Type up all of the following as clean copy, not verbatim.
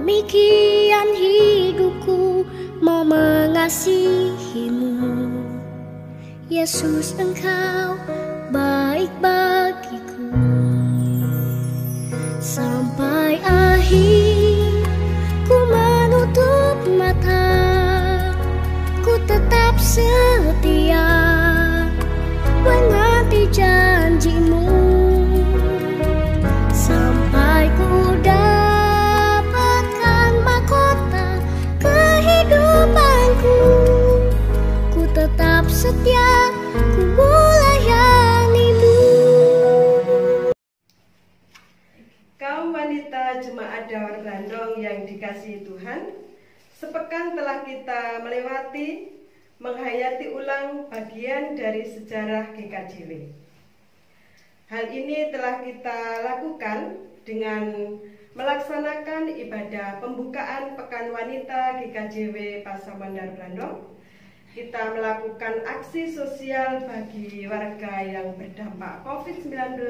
Demikian hidupku mau mengasihimu. Yesus, Engkau baik bagiku. Sampai akhir ku menutup mata, ku tetap setia menanti janjimu. Sampai ku dapatkan mahkota kehidupanku, ku tetap setia, ku melayanimu. Kaum wanita Jemaat Dawar Brandong yang dikasihi Tuhan, sepekan telah kita melewati menghayati ulang bagian dari sejarah GKJW. Hal ini telah kita lakukan dengan melaksanakan ibadah pembukaan Pekan Wanita GKJW Pasaman Dawar Brandong. Kita melakukan aksi sosial bagi warga yang berdampak COVID-19.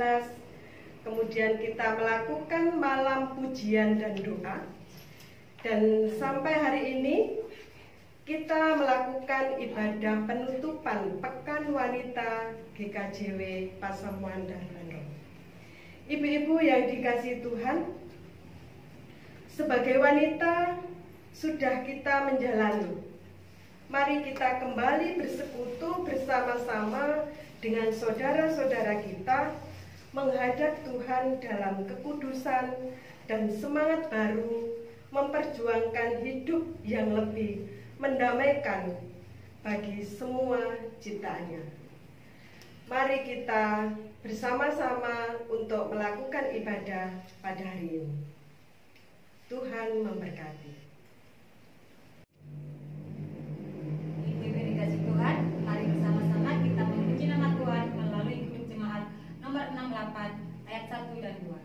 Kemudian kita melakukan malam pujian dan doa. Dan sampai hari ini kita melakukan ibadah penutupan Pekan Wanita GKJW Pasamuan Dawar Brandong. Ibu-ibu yang dikasihi Tuhan, sebagai wanita sudah kita menjalani. Mari kita kembali bersekutu bersama-sama dengan saudara-saudara kita menghadap Tuhan dalam kekudusan dan semangat baru, memperjuangkan hidup yang lebih mendamaikan bagi semua ciptaannya. Mari kita bersama-sama untuk melakukan ibadah pada hari ini. Tuhan memberkati. Ibu-ibu dikasih Tuhan, mari bersama-sama kita memuji nama Tuhan melalui grup jemaat nomor 68 ayat 1 dan 2.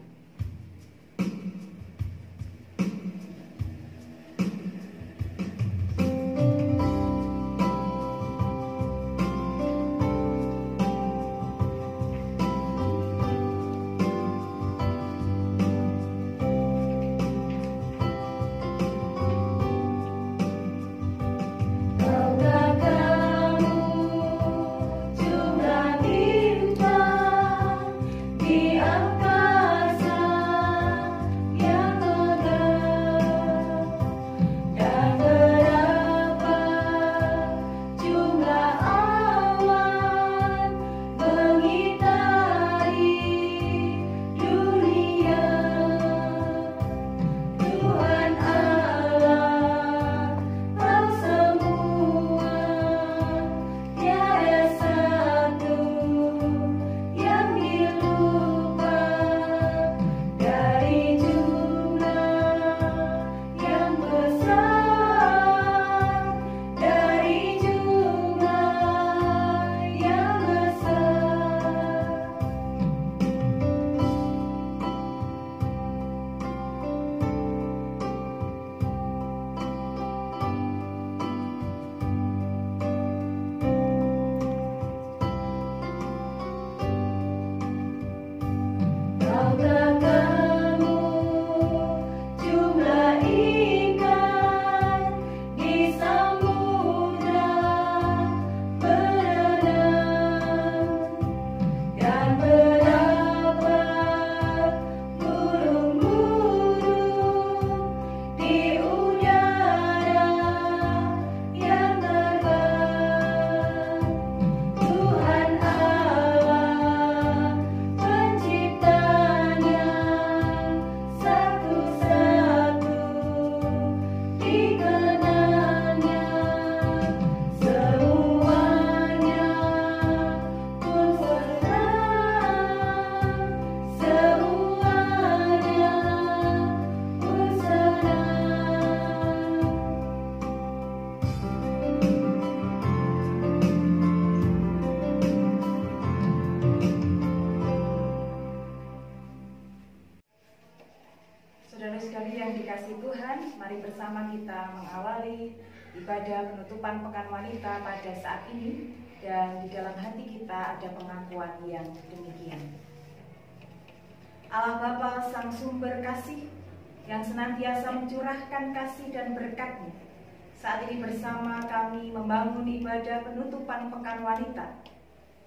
Mari bersama kita mengawali ibadah penutupan Pekan Wanita pada saat ini, dan di dalam hati kita ada pengakuan yang demikian. Allah Bapa Sang Sumber Kasih, yang senantiasa mencurahkan kasih dan berkat-Mu. Saat ini bersama kami membangun ibadah penutupan Pekan Wanita.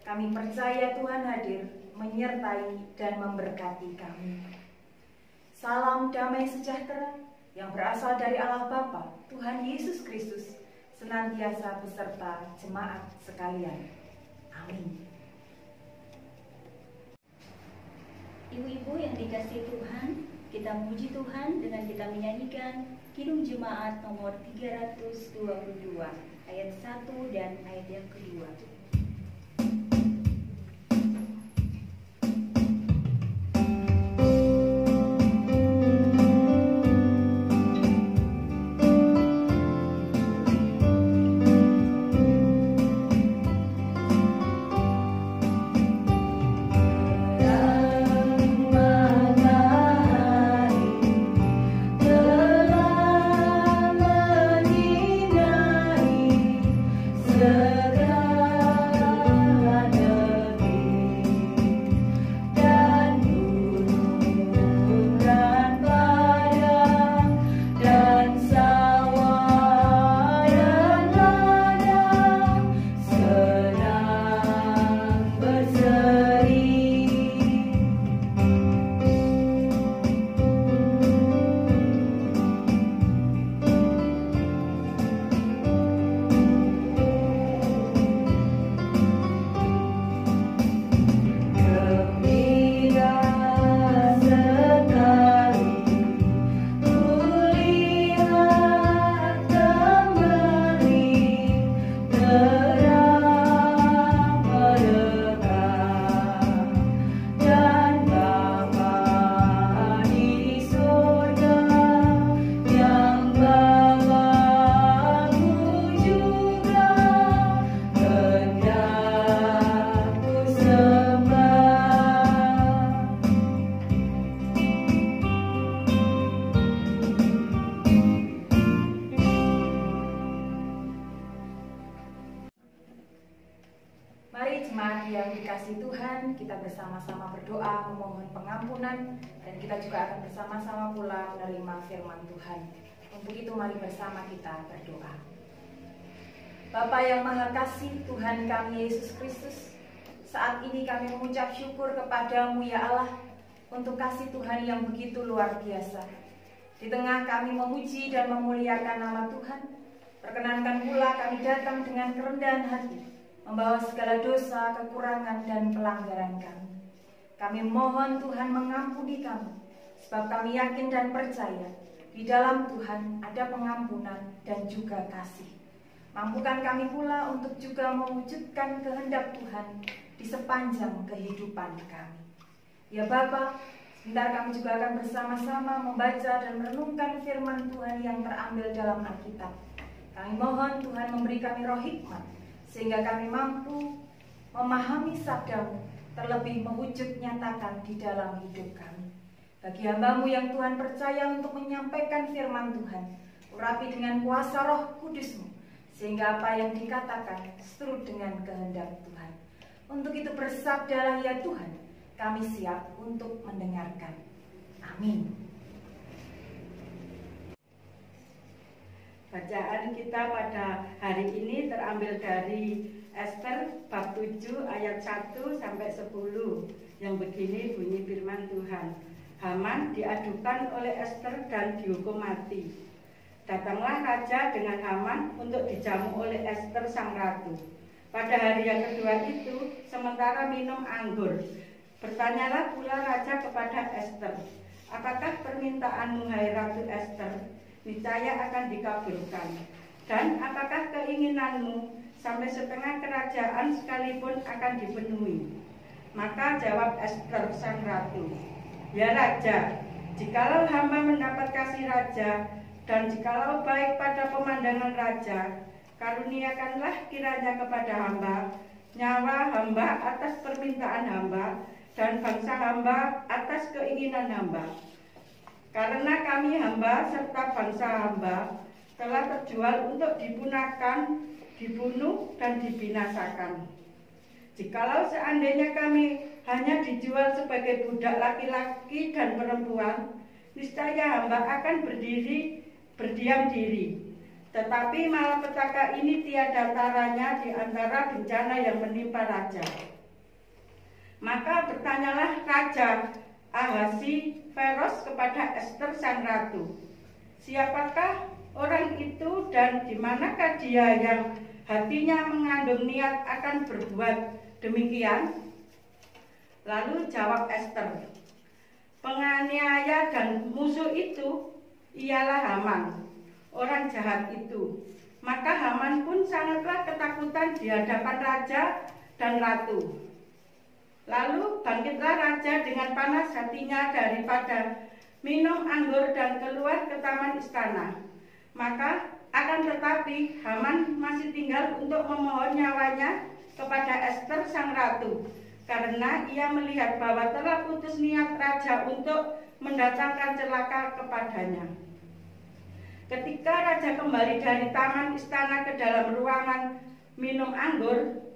Kami percaya Tuhan hadir, menyertai dan memberkati kami. Salam damai sejahtera yang berasal dari Allah Bapa, Tuhan Yesus Kristus, senantiasa beserta jemaat sekalian. Amin. Ibu-ibu yang dikasihi Tuhan, kita memuji Tuhan dengan kita menyanyikan Kidung Jemaat nomor 322, ayat 1 dan ayat yang kedua. Mari jemaat yang dikasihi Tuhan, kita bersama-sama berdoa memohon pengampunan dan kita juga akan bersama-sama pula menerima firman Tuhan. Untuk itu mari bersama kita berdoa. Bapa yang Maha Kasih, Tuhan kami Yesus Kristus, saat ini kami mengucap syukur kepadamu ya Allah untuk kasih Tuhan yang begitu luar biasa. Di tengah kami memuji dan memuliakan nama Tuhan, perkenankan pula kami datang dengan kerendahan hati, membawa segala dosa, kekurangan, dan pelanggaran kami. Kami mohon Tuhan mengampuni kami, sebab kami yakin dan percaya di dalam Tuhan ada pengampunan dan juga kasih. Mampukan kami pula untuk juga mewujudkan kehendak Tuhan di sepanjang kehidupan kami. Ya Bapa, sebentar kami juga akan bersama-sama membaca dan merenungkan firman Tuhan yang terambil dalam Alkitab. Kami mohon Tuhan memberi kami roh hikmat, sehingga kami mampu memahami sabda-Mu, terlebih mewujud nyatakan di dalam hidup kami. Bagi hamba-Mu yang Tuhan percaya untuk menyampaikan firman Tuhan, urapi dengan kuasa roh kudus-Mu, sehingga apa yang dikatakan seturut dengan kehendak Tuhan. Untuk itu bersabdalah ya Tuhan, kami siap untuk mendengarkan. Amin. Bacaan kita pada hari ini terambil dari Ester bab 7 ayat 1 sampai 10 yang begini bunyi firman Tuhan. Haman diadukan oleh Ester dan dihukum mati. Datanglah raja dengan Haman untuk dijamu oleh Ester sang ratu. Pada hari yang kedua itu, sementara minum anggur, bertanyalah pula raja kepada Ester, apakah permintaanmu hai Ratu Ester niscaya akan dikabulkan, dan apakah keinginanmu sampai setengah kerajaan sekalipun akan dipenuhi? Maka jawab Ester sang ratu, ya raja, jikalau hamba mendapat kasih raja, dan jikalau baik pada pemandangan raja, karuniakanlah kiranya kepada hamba nyawa hamba atas permintaan hamba, dan bangsa hamba atas keinginan hamba. Karena kami hamba serta bangsa hamba telah terjual untuk dipunahkan, dibunuh, dan dibinasakan. Jikalau seandainya kami hanya dijual sebagai budak laki-laki dan perempuan, niscaya hamba akan berdiam diri. Tetapi malapetaka ini tiada taranya di antara bencana yang menimpa raja. Maka bertanyalah Raja Ahasveros kepada Ester sang ratu, siapakah orang itu dan di manakah dia yang hatinya mengandung niat akan berbuat demikian? Lalu jawab Ester, penganiaya dan musuh itu ialah Haman, orang jahat itu. Maka Haman pun sangatlah ketakutan di hadapan raja dan ratu. Lalu bangkitlah raja dengan panas hatinya daripada minum anggur dan keluar ke taman istana. Maka akan tetapi Haman masih tinggal untuk memohon nyawanya kepada Ester sang ratu, karena ia melihat bahwa telah putus niat raja untuk mendatangkan celaka kepadanya. Ketika raja kembali dari taman istana ke dalam ruangan minum anggur,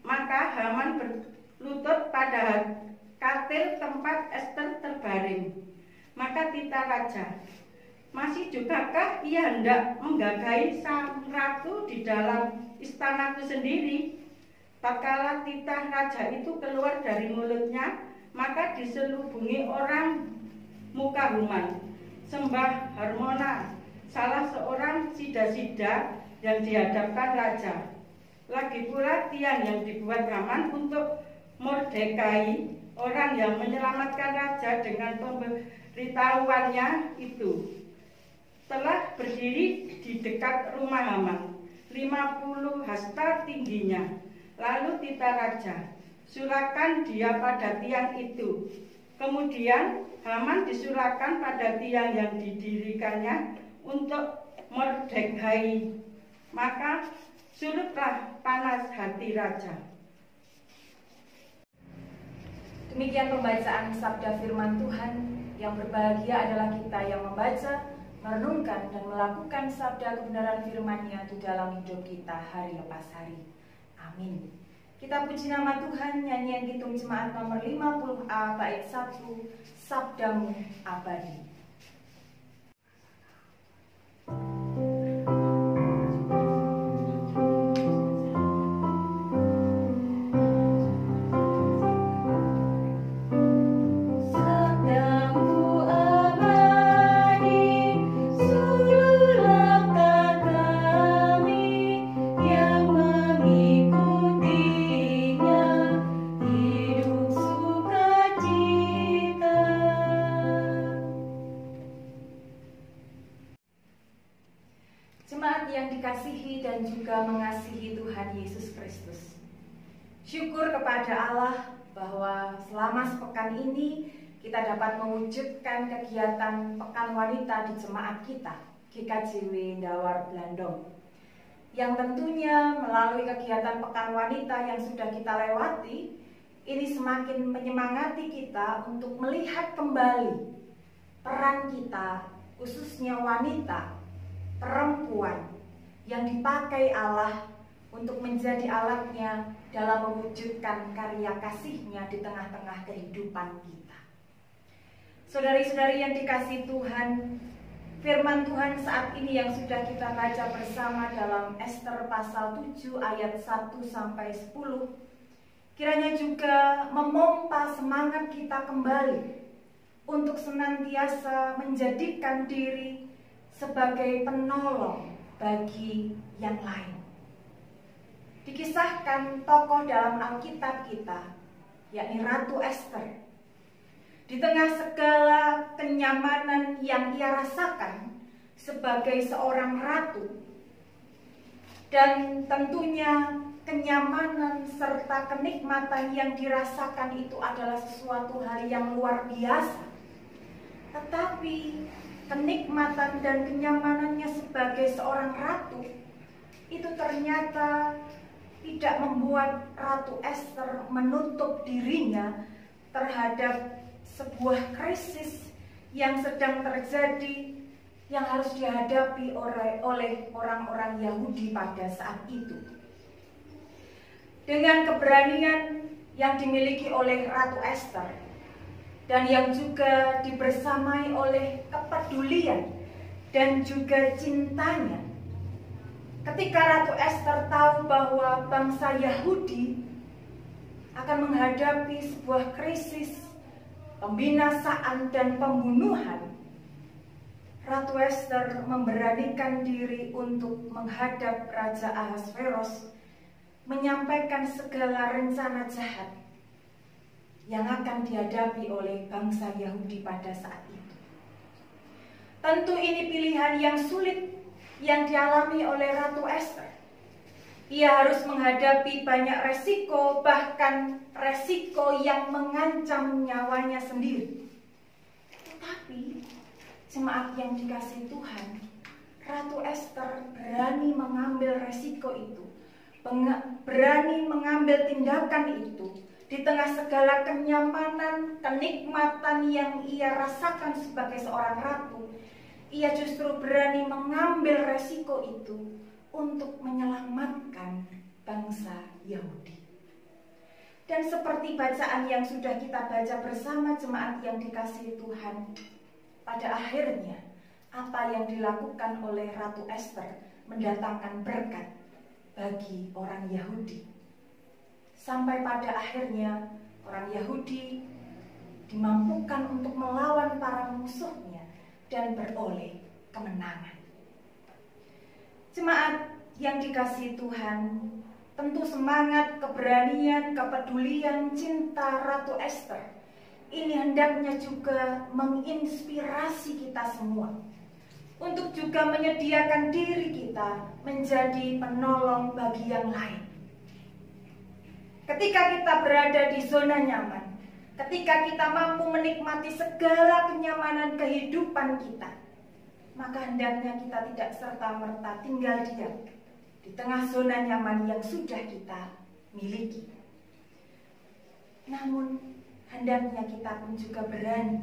maka Haman berlutut pada katil tempat Ester terbaring. Maka titah raja, masih jugakah ia hendak menggagahi sang ratu di dalam istanaku sendiri? Tatkala titah raja itu keluar dari mulutnya, maka diselubungi orang muka Haman, sembah Harmona, salah seorang sida-sida yang dihadapkan raja. Lagi pula tiang yang dibuat Haman untuk Mordekai, orang yang menyelamatkan raja dengan pemberitahuannya itu, telah berdiri di dekat rumah Haman, 50 hasta tingginya. Lalu titah raja, sulakan dia pada tiang itu. Kemudian Haman disulakan pada tiang yang didirikannya untuk Mordekai. Maka surutlah panas hati raja. Demikian pembacaan sabda firman Tuhan. Yang berbahagia adalah kita yang membaca, merenungkan, dan melakukan sabda kebenaran firman-Nya di dalam hidup kita hari lepas hari. Amin. Kita puji nama Tuhan, nyanyian Kidung Jemaat nomor 50A bait 1, Sabdamu Abadi. Jemaat yang dikasihi dan juga mengasihi Tuhan Yesus Kristus, syukur kepada Allah bahwa selama sepekan ini kita dapat mewujudkan kegiatan Pekan Wanita di jemaat kita, GKJW Ndawar Blandong, yang tentunya melalui kegiatan Pekan Wanita yang sudah kita lewati, ini semakin menyemangati kita untuk melihat kembali peran kita, khususnya wanita, perempuan yang dipakai Allah untuk menjadi alatnya dalam mewujudkan karya kasih-Nya di tengah-tengah kehidupan kita. Saudari-saudari yang dikasihi Tuhan, firman Tuhan saat ini yang sudah kita baca bersama dalam Ester pasal 7 ayat 1-10, kiranya juga memompa semangat kita kembali untuk senantiasa menjadikan diri sebagai penolong bagi yang lain. Dikisahkan tokoh dalam Alkitab kita, yakni Ratu Ester. Di tengah segala kenyamanan yang ia rasakan sebagai seorang ratu, dan tentunya kenyamanan serta kenikmatan yang dirasakan itu adalah sesuatu hal yang luar biasa. Tetapi kenikmatan dan kenyamanannya sebagai seorang ratu itu ternyata tidak membuat Ratu Ester menutup dirinya terhadap sebuah krisis yang sedang terjadi, yang harus dihadapi oleh orang-orang Yahudi pada saat itu. Dengan keberanian yang dimiliki oleh Ratu Ester, dan yang juga dibersamai oleh kepedulian dan juga cintanya. Ketika Ratu Ester tahu bahwa bangsa Yahudi akan menghadapi sebuah krisis, pembinasaan dan pembunuhan, Ratu Ester memberanikan diri untuk menghadap Raja Ahasveros, menyampaikan segala rencana jahat yang akan dihadapi oleh bangsa Yahudi pada saat itu. Tentu ini pilihan yang sulit yang dialami oleh Ratu Ester. Ia harus menghadapi banyak resiko, bahkan resiko yang mengancam nyawanya sendiri. Tetapi jemaat yang dikasihi Tuhan, Ratu Ester berani mengambil resiko itu, berani mengambil tindakan itu di tengah segala kenyamanan, kenikmatan yang ia rasakan sebagai seorang ratu. Ia justru berani mengambil resiko itu untuk menyelamatkan bangsa Yahudi. Dan seperti bacaan yang sudah kita baca bersama jemaat yang dikasihi Tuhan, pada akhirnya apa yang dilakukan oleh Ratu Ester mendatangkan berkat bagi orang Yahudi. Sampai pada akhirnya orang Yahudi dimampukan untuk melawan para musuhnya dan beroleh kemenangan. Jemaat yang dikasihi Tuhan, tentu semangat, keberanian, kepedulian, cinta Ratu Ester ini hendaknya juga menginspirasi kita semua untuk juga menyediakan diri kita menjadi penolong bagi yang lain. Ketika kita berada di zona nyaman, ketika kita mampu menikmati segala kenyamanan kehidupan kita, maka hendaknya kita tidak serta-merta tinggal diam di tengah zona nyaman yang sudah kita miliki. Namun, hendaknya kita pun juga berani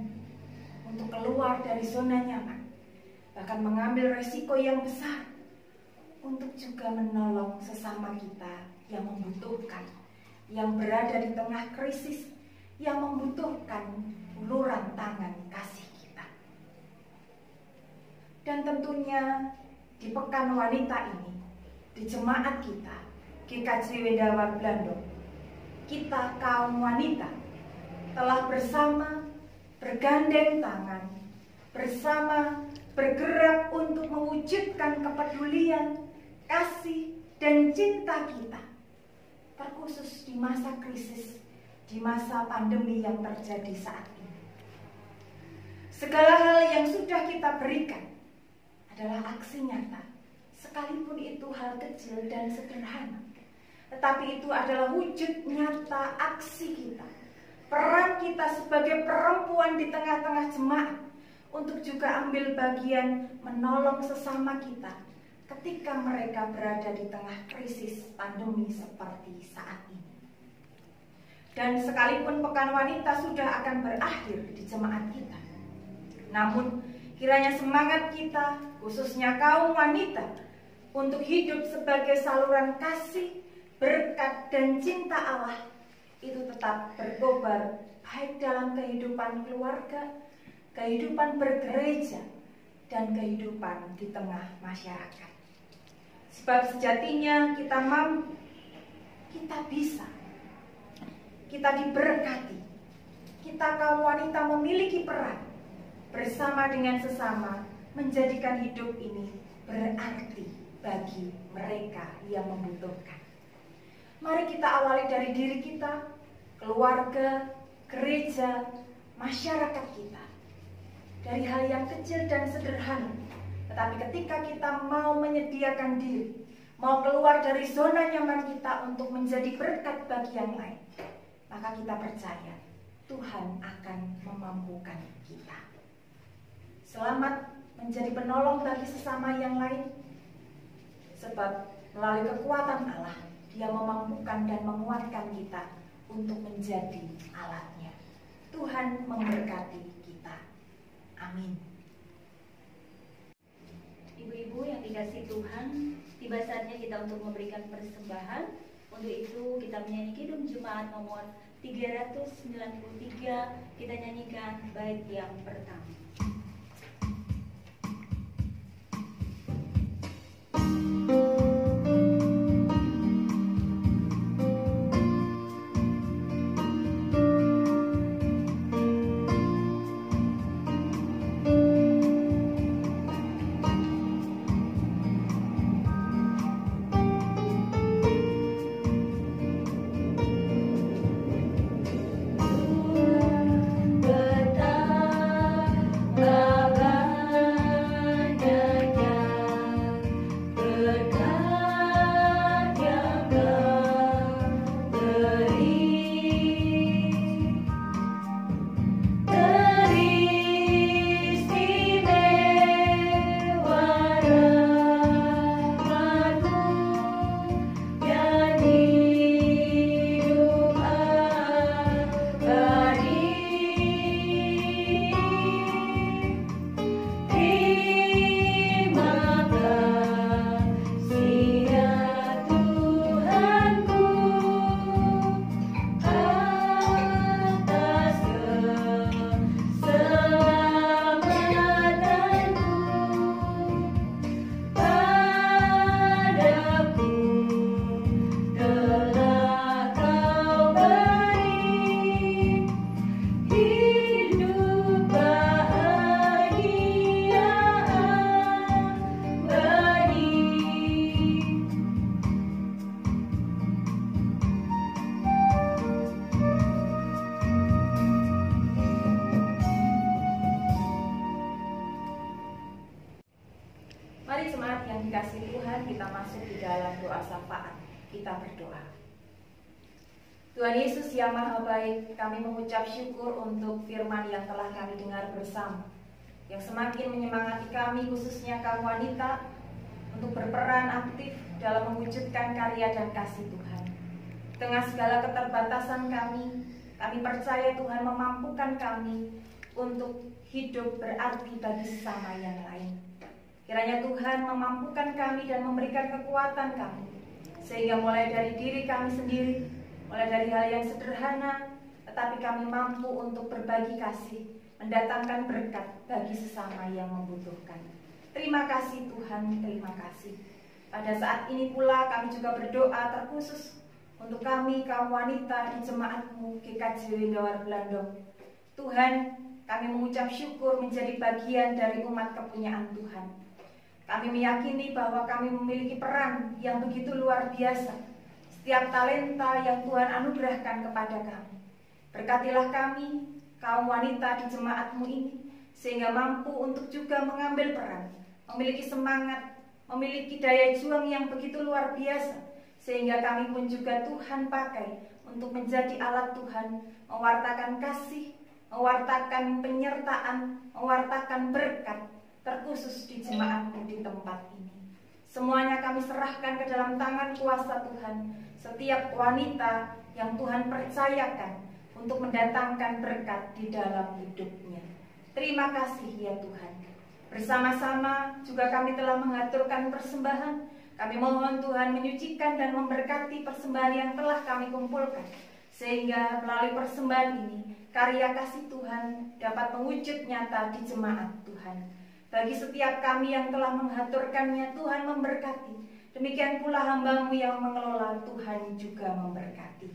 untuk keluar dari zona nyaman, bahkan mengambil resiko yang besar untuk juga menolong sesama kita yang membutuhkan, yang berada di tengah krisis, yang membutuhkan uluran tangan kasih kita. Dan tentunya di Pekan Wanita ini, di jemaat kita, GKJ Wendawa Blandong, kita kaum wanita telah bersama bergandeng tangan, bersama bergerak untuk mewujudkan kepedulian, kasih, dan cinta kita, terkhusus di masa krisis, di masa pandemi yang terjadi saat ini. Segala hal yang sudah kita berikan adalah aksi nyata, sekalipun itu hal kecil dan sederhana, tetapi itu adalah wujud nyata aksi kita, peran kita sebagai perempuan di tengah-tengah jemaat untuk juga ambil bagian menolong sesama kita ketika mereka berada di tengah krisis pandemi seperti saat ini. Dan sekalipun Pekan Wanita sudah akan berakhir di jemaat kita, namun kiranya semangat kita, khususnya kaum wanita, untuk hidup sebagai saluran kasih, berkat, dan cinta Allah itu tetap berkobar baik dalam kehidupan keluarga, kehidupan bergereja, dan kehidupan di tengah masyarakat. Sebab sejatinya kita mampu, kita bisa, kita diberkati, kita kaum wanita memiliki peran bersama dengan sesama menjadikan hidup ini berarti bagi mereka yang membutuhkan. Mari kita awali dari diri kita, keluarga, gereja, masyarakat kita, dari hal yang kecil dan sederhana. Tetapi ketika kita mau menyediakan diri, mau keluar dari zona nyaman kita untuk menjadi berkat bagi yang lain, maka kita percaya Tuhan akan memampukan kita. Selamat menjadi penolong bagi sesama yang lain, sebab melalui kekuatan Allah, Dia memampukan dan menguatkan kita untuk menjadi alatnya. Tuhan memberkati kita. Amin. Ibu-ibu yang dikasihi Tuhan, tiba saatnya kita untuk memberikan persembahan. Untuk itu kita menyanyi Kidung Jemaat nomor 393 kita nyanyikan bait yang pertama. Mari jemaat yang dikasihi Tuhan, kita masuk di dalam doa syafaat. Kita berdoa. Tuhan Yesus yang Maha Baik, kami mengucap syukur untuk firman yang telah kami dengar bersama, yang semakin menyemangati kami, khususnya kaum wanita, untuk berperan aktif dalam mewujudkan karya dan kasih Tuhan. Di tengah segala keterbatasan kami percaya Tuhan memampukan kami untuk hidup berarti bagi sesama yang lain. Kiranya Tuhan memampukan kami dan memberikan kekuatan kami, sehingga mulai dari diri kami sendiri, mulai dari hal yang sederhana, tetapi kami mampu untuk berbagi kasih, mendatangkan berkat bagi sesama yang membutuhkan. Terima kasih Tuhan, terima kasih. Pada saat ini pula kami juga berdoa terkhusus untuk kami kaum wanita di jemaat-Mu GKJ Windawar Blandong. Tuhan, kami mengucap syukur menjadi bagian dari umat kepunyaan Tuhan. Kami meyakini bahwa kami memiliki peran yang begitu luar biasa. Setiap talenta yang Tuhan anugerahkan kepada kami. Berkatilah kami, kaum wanita di jemaat-Mu ini, sehingga mampu untuk juga mengambil peran, memiliki semangat, memiliki daya juang yang begitu luar biasa, sehingga kami pun juga Tuhan pakai untuk menjadi alat Tuhan, mewartakan kasih, mewartakan penyertaan, mewartakan berkat, terkhusus di jemaat-Mu di tempat ini. Semuanya kami serahkan ke dalam tangan kuasa Tuhan. Setiap wanita yang Tuhan percayakan untuk mendatangkan berkat di dalam hidupnya. Terima kasih ya Tuhan. Bersama-sama juga kami telah mengaturkan persembahan. Kami mohon Tuhan menyucikan dan memberkati persembahan yang telah kami kumpulkan, sehingga melalui persembahan ini karya kasih Tuhan dapat mewujud nyata di jemaat Tuhan. Bagi setiap kami yang telah mengaturkannya, Tuhan memberkati. Demikian pula hamba-Mu yang mengelola, Tuhan juga memberkati.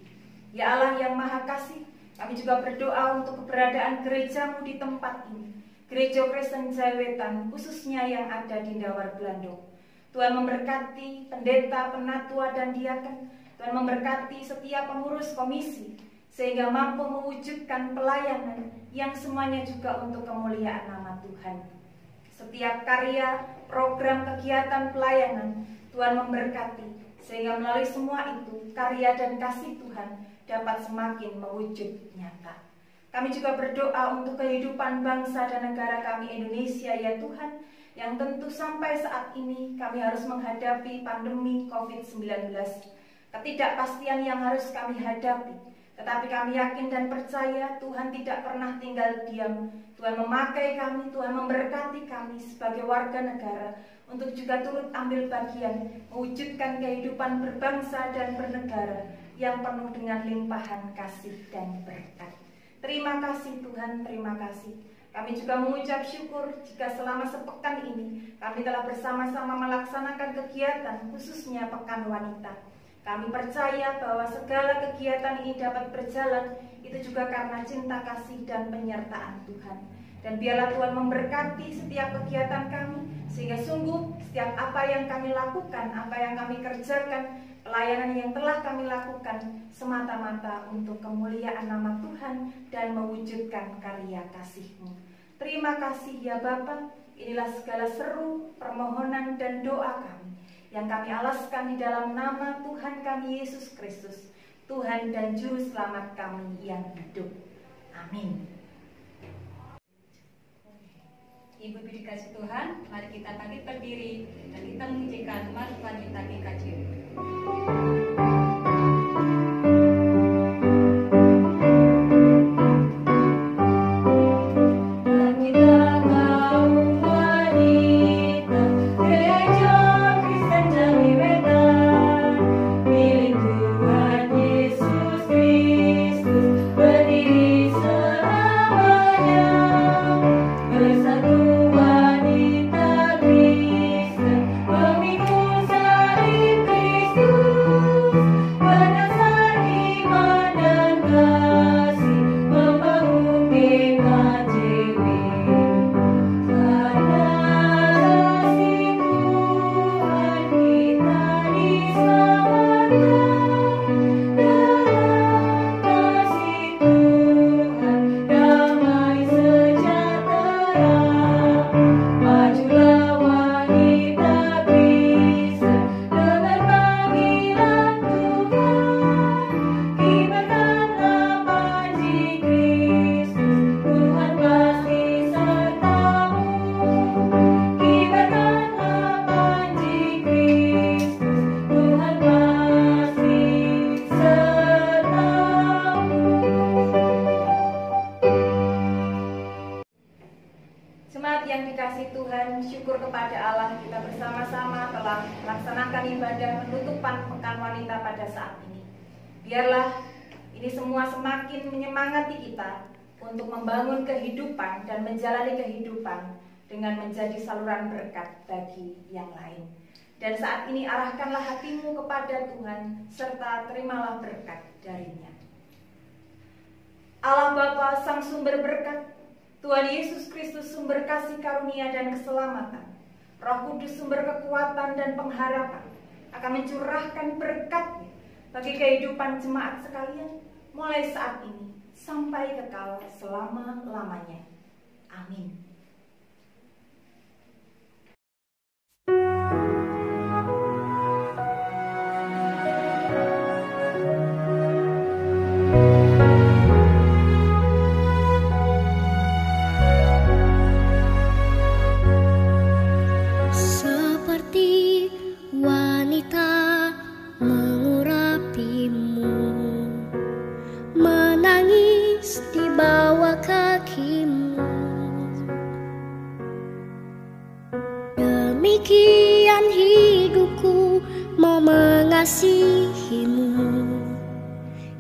Ya Allah yang Maha Kasih, kami juga berdoa untuk keberadaan gereja-Mu di tempat ini. Gereja Kristen Jaiwetan, khususnya yang ada di Windawar Blandong. Tuhan memberkati pendeta, penatua, dan diaken. Tuhan memberkati setiap pengurus komisi, sehingga mampu mewujudkan pelayanan yang semuanya juga untuk kemuliaan nama Tuhan. Setiap karya, program, kegiatan pelayanan, Tuhan memberkati, sehingga melalui semua itu, karya dan kasih Tuhan dapat semakin mewujud nyata. Kami juga berdoa untuk kehidupan bangsa dan negara kami Indonesia ya Tuhan, yang tentu sampai saat ini kami harus menghadapi pandemi COVID-19. Ketidakpastian yang harus kami hadapi. Tetapi kami yakin dan percaya Tuhan tidak pernah tinggal diam. Tuhan memakai kami, Tuhan memberkati kami sebagai warga negara untuk juga turut ambil bagian mewujudkan kehidupan berbangsa dan bernegara yang penuh dengan limpahan kasih dan berkat. Terima kasih Tuhan, terima kasih. Kami juga mengucap syukur jika selama sepekan ini kami telah bersama-sama melaksanakan kegiatan khususnya Pekan Wanita. Kami percaya bahwa segala kegiatan ini dapat berjalan itu juga karena cinta kasih dan penyertaan Tuhan. Dan biarlah Tuhan memberkati setiap kegiatan kami, sehingga sungguh setiap apa yang kami lakukan, apa yang kami kerjakan, pelayanan yang telah kami lakukan semata-mata untuk kemuliaan nama Tuhan dan mewujudkan karya kasih-Mu. Terima kasih ya Bapa. Inilah segala seru, permohonan dan doa kami yang kami alaskan di dalam nama Tuhan kami Yesus Kristus, Tuhan dan Juru Selamat kami yang hidup. Amin. Ibu-ibu dikasih Tuhan, mari kita bangkit berdiri dan kita mengujikan Mari Wanita GKJ. Biarlah ini semua semakin menyemangati kita untuk membangun kehidupan dan menjalani kehidupan dengan menjadi saluran berkat bagi yang lain. Dan saat ini arahkanlah hatimu kepada Tuhan serta terimalah berkat darinya. Allah Bapa Sang Sumber Berkat, Tuhan Yesus Kristus sumber kasih karunia dan keselamatan, Roh Kudus sumber kekuatan dan pengharapan akan mencurahkan berkat-Nya bagi kehidupan jemaat sekalian, mulai saat ini sampai kekal selama-lamanya. Amin. Seperti wanita menangis di bawah kakimu, demikian hidupku mau mengasihimu.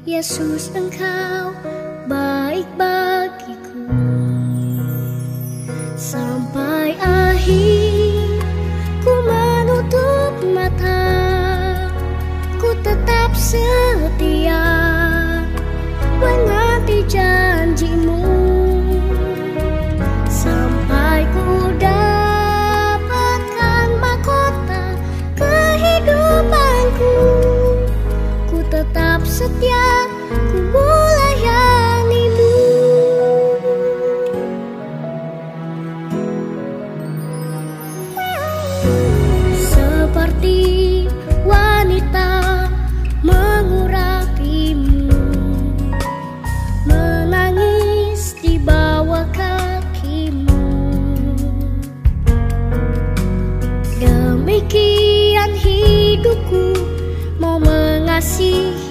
Yesus, Engkau baik bagiku sampai akhir. Ku menutup mata, ku tetap setia menanti janji-Mu sampai ku dapatkan mahkota kehidupanku. Ku tetap setia, ku melayani-Mu. Seperti wanita mengurapimu, menangis di bawah kakimu, demikian hidupku mau mengasihi